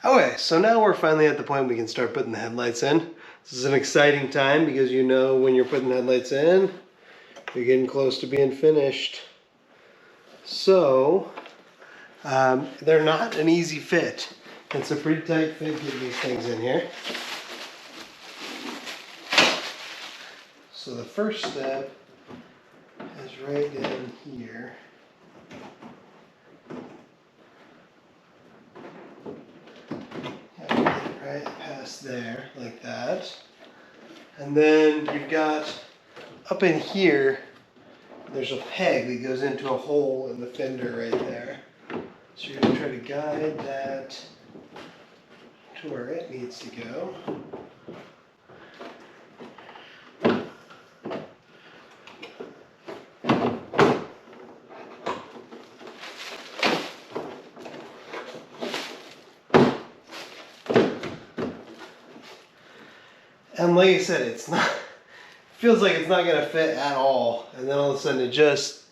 Okay, so now we're finally at the point we can start putting the headlights in. This is an exciting time because you know when you're putting the headlights in, you're getting close to being finished. So, they're not an easy fit. It's a pretty tight fit getting these things in here. So the first step is right in here. Right past there, like that. And then you've got up in here, there's a peg that goes into a hole in the fender right there. So you're going to try to guide that to where it needs to go. And like I said, it's not, feels like it's not going to fit at all. And then all of a sudden it just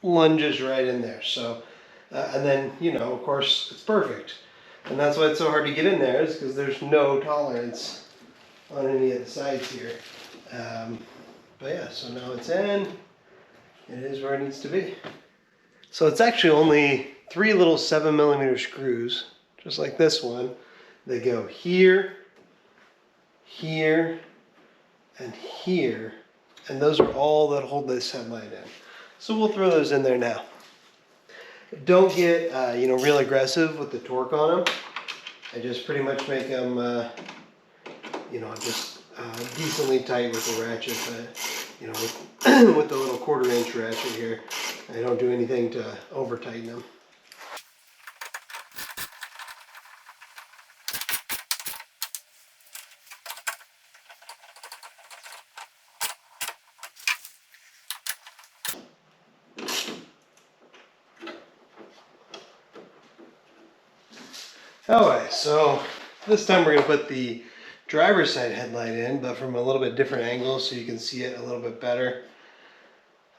lunges right in there. So, and then, you know, of course, it's perfect. And that's why it's so hard to get in there, is because there's no tolerance on any of the sides here. But yeah, so now it's in. It is where it needs to be. So it's actually only 3 little 7mm screws, just like this one. They go here, here, and here. And those are all that hold this headlight in. So we'll throw those in there now. Don't get real aggressive with the torque on them. I just pretty much make them decently tight with the ratchet. With the little 1/4 inch ratchet here, I don't do anything to over tighten them. Alright, so this time we're going to put the driver's side headlight in, but from a little bit different angle so you can see it a little bit better.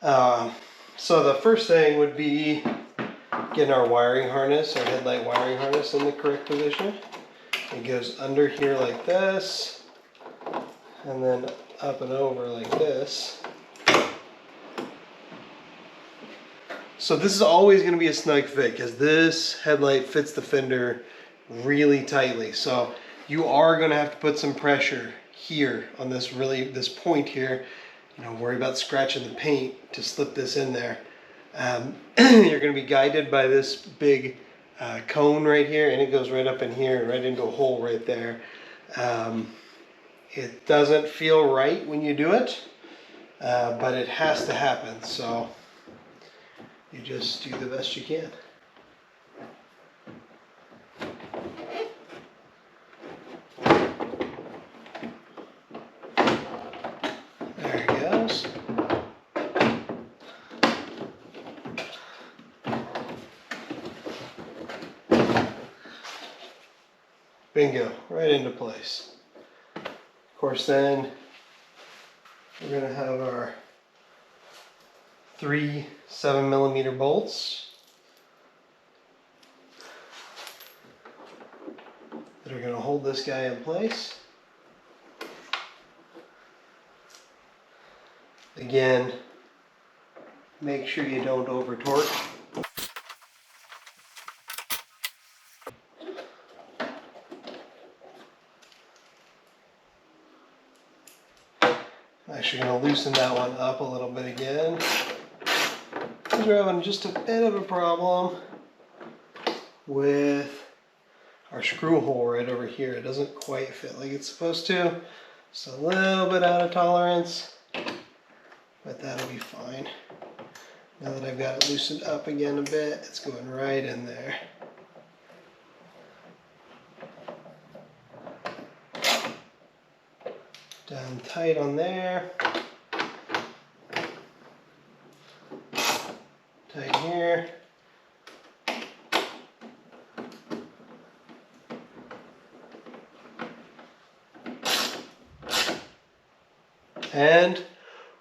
So the first thing would be getting our wiring harness, our headlight wiring harness, in the correct position. It goes under here like this, and then up and over like this. So this is always going to be a snug fit because this headlight fits the fender really tightly. So you are going to have to put some pressure here on this point here. Worry about scratching the paint to slip this in there. You're going to be guided by this big cone right here, and it goes right up in here, right into a hole right there. It doesn't feel right when you do it, but it has to happen. So you just do the best you can. There it goes. Bingo, right into place. Of course, then we're going to have our 3 7mm bolts that are going to hold this guy in place. Again, make sure you don't over torque. I'm actually going to loosen that one up a little bit again, because we're having just a bit of a problem with our screw hole right over here. It doesn't quite fit like it's supposed to. It's a little bit out of tolerance, but that'll be fine. Now that I've got it loosened up again a bit, it's going right in there. Down tight on there. Tight here. And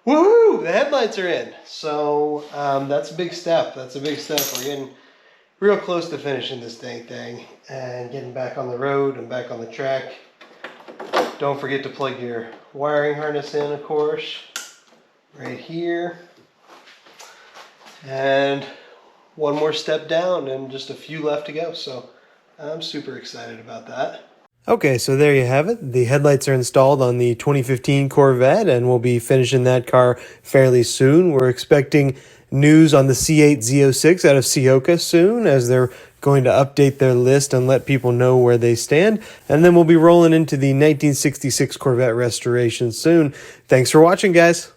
woohoo! The headlights are in. So that's a big step. That's a big step. We're real close to finishing this dang thing and getting back on the road and back on the track. Don't forget to plug your wiring harness in, of course, right here. And one more step down and just a few left to go. So I'm super excited about that. Okay, so there you have it. The headlights are installed on the 2015 Corvette, and we'll be finishing that car fairly soon. We're expecting news on the C8 Z06 out of Sioka soon, as they're going to update their list and let people know where they stand. And then we'll be rolling into the 1966 Corvette restoration soon. Thanks for watching, guys.